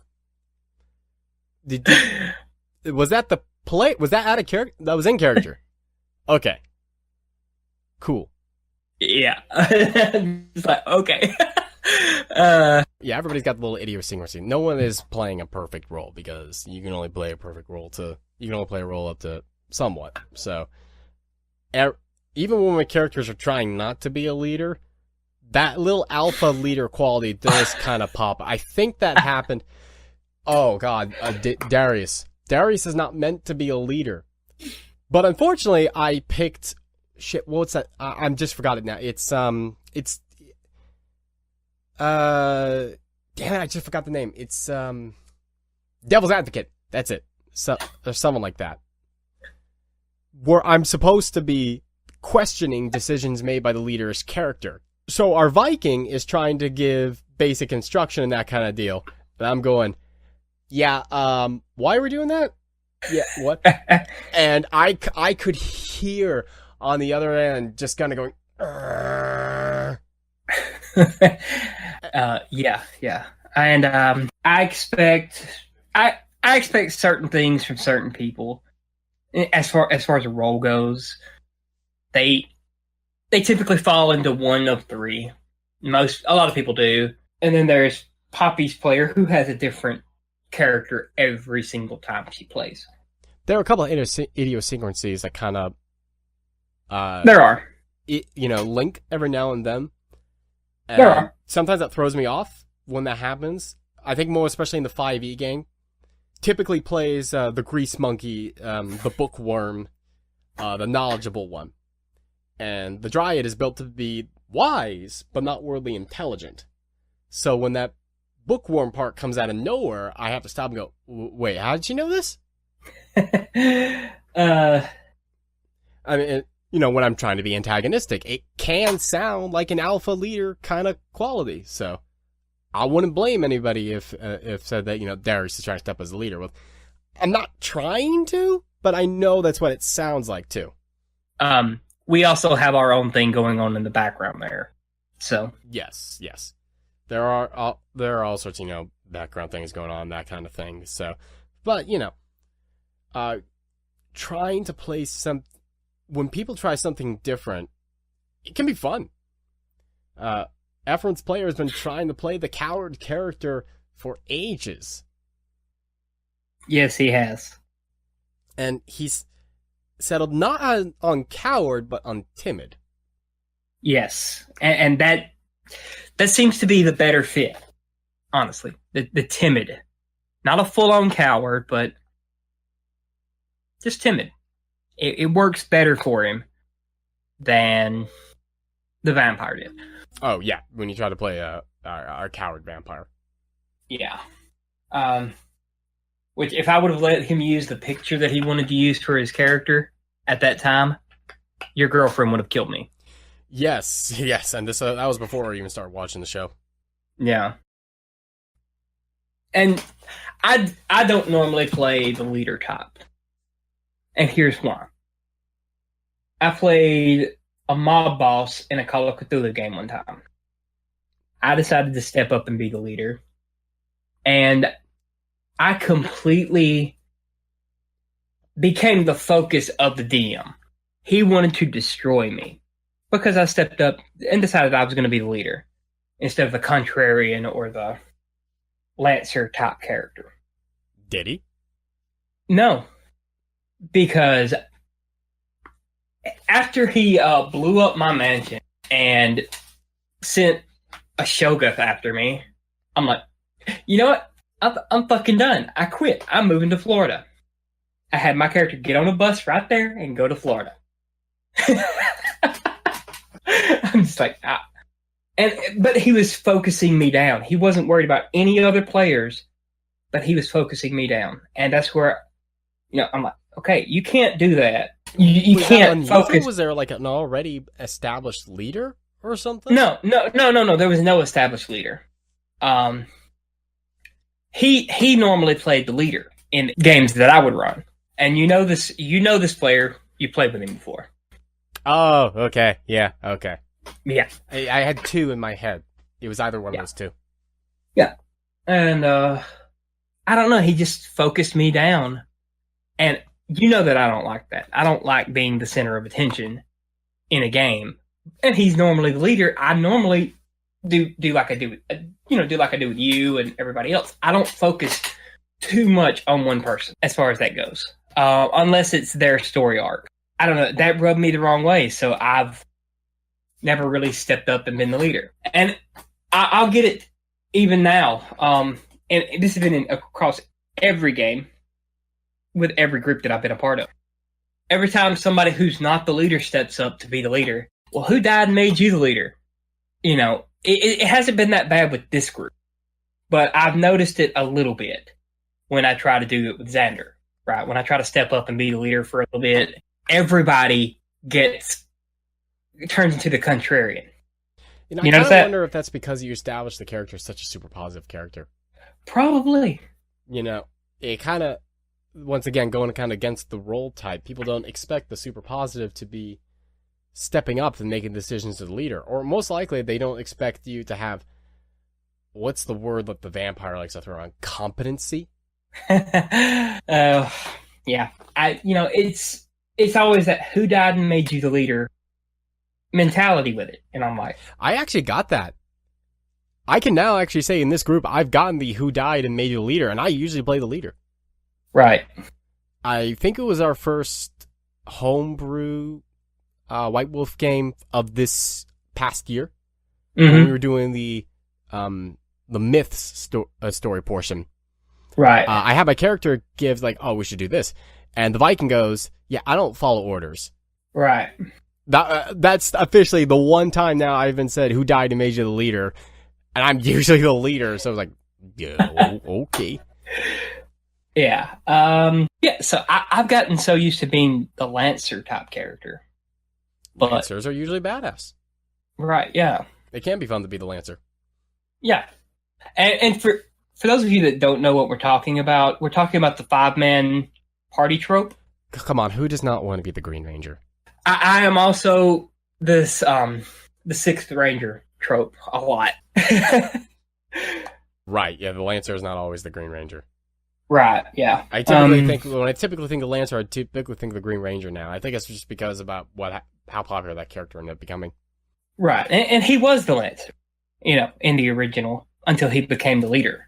Was that the play? Was that out of character? That was in character. Okay. Cool. Yeah. It's like, okay. Yeah, everybody's got the little idiosyncrasy. No one is playing a perfect role because you can only play a perfect role you can only play a role up to somewhat. So, even when my characters are trying not to be a leader, that little alpha leader quality does kind of pop. I think that happened. Oh God, Darius. Darius is not meant to be a leader, but unfortunately, I picked shit. What's that? I just forgot it now. It's damn it, I just forgot the name. It's Devil's Advocate. That's it. So there's someone like that, where I'm supposed to be questioning decisions made by the leader's character. So our Viking is trying to give basic instruction and that kind of deal, and I'm going, yeah, why are we doing that? Yeah, what? And I could hear on the other end just kind of going, yeah. And I expect certain things from certain people. As far as a role goes, they typically fall into one of three. A lot of people do. And then there's Poppy's player, who has a different character every single time she plays. There are a couple of idiosyncrasies that kind of there are, link every now and then. There are. Sometimes that throws me off when that happens. I think more especially in the 5e game. Typically plays the grease monkey, the bookworm, the knowledgeable one. And the dryad is built to be wise, but not worldly intelligent. So when that bookworm part comes out of nowhere, I have to stop and go, wait, how did you know this? I mean, when I'm trying to be antagonistic, it can sound like an alpha leader kind of quality. So I wouldn't blame anybody if said that, Darius is trying to step as a leader. Well, I'm not trying to, but I know that's what it sounds like too. We also have our own thing going on in the background there. So yes. There are all sorts, background things going on, that kind of thing. So, but trying to play when people try something different, it can be fun. Efron's player has been trying to play the coward character for ages. Yes, he has. And he's settled not on coward, but on timid. Yes, and that seems to be the better fit, honestly. The timid. Not a full-on coward, but just timid. It works better for him than the vampire did. Oh, yeah, when you try to play our coward vampire. Yeah. Which, if I would have let him use the picture that he wanted to use for his character at that time, your girlfriend would have killed me. Yes, and this that was before I even started watching the show. Yeah. And I don't normally play the leader type. And here's why. I played a mob boss in a Call of Cthulhu game one time. I decided to step up and be the leader. And I completely became the focus of the DM. He wanted to destroy me because I stepped up and decided I was going to be the leader instead of the contrarian or the Lancer type character. Did he? No, because after he blew up my mansion and sent a Shoguth after me, I'm like, you know what? I'm fucking done. I quit. I'm moving to Florida. I had my character get on a bus right there and go to Florida. I'm just like, but he was focusing me down. He wasn't worried about any other players, but he was focusing me down. And that's where, I'm like, okay, you can't do that. You can't focus. Was there like an already established leader or something? No. There was no established leader. He normally played the leader in games that I would run. And you know this player, you played with him before. Oh, okay. Yeah, okay. Yeah. I had two in my head. It was either one of those two. Yeah. And I don't know, he just focused me down. And you know that I don't like that. I don't like being the center of attention in a game. And he's normally the leader. I normally do like I do with you and everybody else. I don't focus too much on one person as far as that goes. Unless it's their story arc. I don't know. That rubbed me the wrong way. So I've never really stepped up and been the leader. And I'll get it even now. And this has been across every game with every group that I've been a part of. Every time somebody who's not the leader steps up to be the leader, well, who died and made you the leader? It hasn't been that bad with this group. But I've noticed it a little bit when I try to do it with Xander. Right? When I try to step up and be the leader for a little bit, everybody turns into the contrarian. I kind of wonder if that's because you established the character as such a super positive character. Probably. It kind of, once again, going kind of against the role type, people don't expect the super positive to be stepping up and making decisions as the leader. Or most likely, they don't expect you to have, what's the word that the vampire likes to throw around? Competency? Yeah. It's always that who died and made you the leader mentality with it. And I'm like, I actually got that. I can now actually say in this group, I've gotten the who died and made you the leader, and I usually play the leader. Right. I think it was our first homebrew White Wolf game of this past year. Mm-hmm. When we were doing the myths story portion. Right. I have my character gives like, oh, we should do this. And the Viking goes, yeah, I don't follow orders. Right. That's officially the one time now I've been said who died and made you the leader. And I'm usually the leader. So I was like, yeah, okay. Yeah. So I've gotten so used to being the Lancer type character. But, Lancers are usually badass. Right, yeah. It can be fun to be the Lancer. Yeah. And for those of you that don't know what we're talking about the 5-man party trope. Come on, who does not want to be the Green Ranger? I am also this the 6th Ranger trope a lot. Right, yeah, the Lancer is not always the Green Ranger. Right, yeah. I typically think when I typically think of Lancer, I typically think of the Green Ranger now. I think it's just because about how popular that character ended up becoming. Right, and he was the Lancer, in the original until he became the leader.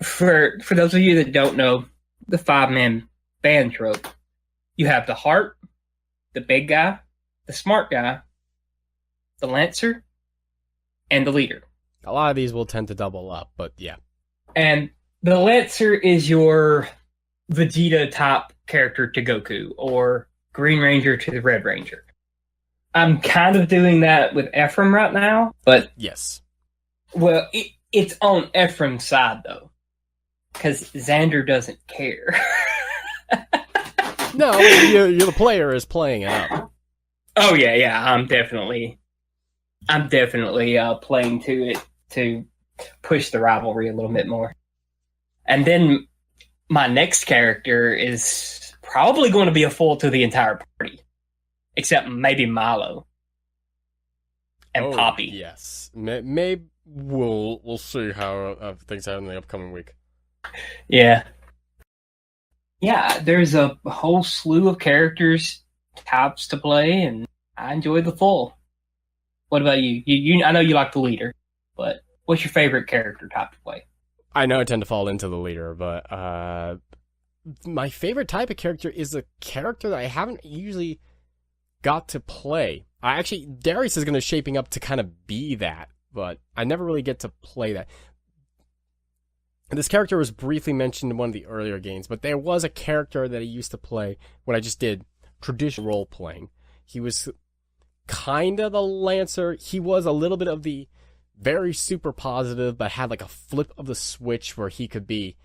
For those of you that don't know the 5-man band trope, you have the heart, the big guy, the smart guy, the Lancer, and the leader. A lot of these will tend to double up, but yeah. And the Lancer is your Vegeta type character to Goku, or Green Ranger to the Red Ranger. I'm kind of doing that with Ephraim right now, but yes. Well, it's on Ephraim's side though, because Xander doesn't care. No, you're the player is playing it up. Oh yeah. I'm definitely playing to it to push the rivalry a little bit more. And then my next character is probably going to be a foil to the entire party, except maybe Milo and Poppy. Yes, maybe we'll see how things happen in the upcoming week. Yeah. There's a whole slew of characters, types to play, and I enjoy the full. What about you? You I know you like the leader, but what's your favorite character type to play? I know I tend to fall into the leader, but my favorite type of character is a character that I haven't usually got to play. Darius is going to shaping up to kind of be that, but I never really get to play that. This character was briefly mentioned in one of the earlier games, but there was a character that I used to play when I just did traditional role-playing. He was kind of the Lancer. He was a little bit of the very super positive, but had like a flip of the switch where he could be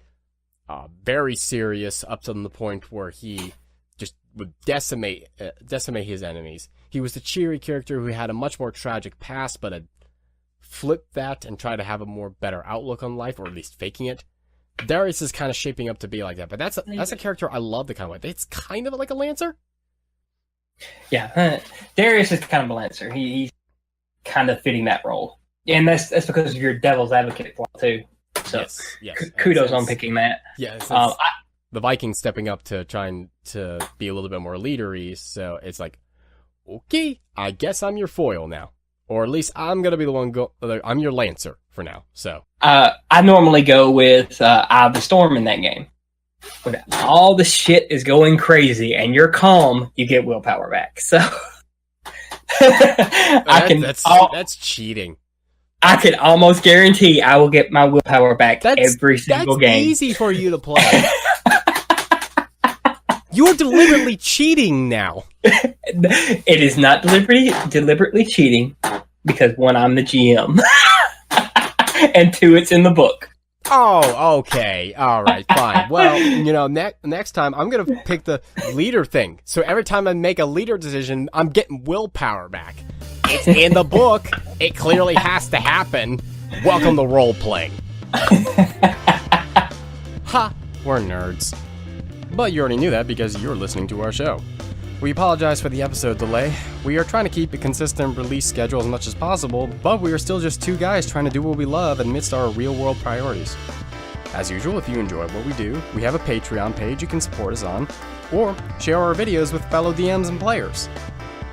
very serious up to the point where he just would decimate his enemies. He was the cheery character who had a much more tragic past, but had flipped that and tried to have a more better outlook on life, or at least faking it. Darius is kind of shaping up to be like that, but that's a character I love the kind of way. It's kind of like a Lancer. Yeah, Darius is kind of a Lancer. He's kind of fitting that role. And that's because of your devil's advocate flaw too. So yes. Kudos on picking that. Yes, the Vikings stepping up to trying to be a little bit more leadery. So it's like, okay, I guess I'm your foil now, or at least I'm gonna be the one I'm your Lancer for now. So I normally go with Eye of the Storm in that game. When all the shit is going crazy and you're calm, you get willpower back. So that's cheating. I can almost guarantee I will get my willpower back every single game. That's easy for you to play. You're deliberately cheating now. It is not deliberately cheating, because one, I'm the GM, and two, it's in the book. Oh, okay. All right, fine. Well, next time I'm going to pick the leader thing. So every time I make a leader decision, I'm getting willpower back. It's in the book. It clearly has to happen. Welcome to role-playing. Ha! We're nerds. But you already knew that because you're listening to our show. We apologize for the episode delay. We are trying to keep a consistent release schedule as much as possible, but we are still just two guys trying to do what we love amidst our real-world priorities. As usual, if you enjoy what we do, we have a Patreon page you can support us on, or share our videos with fellow DMs and players.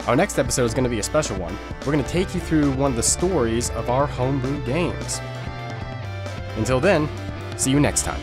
Our next episode is going to be a special one. We're going to take you through one of the stories of our homebrew games. Until then, see you next time.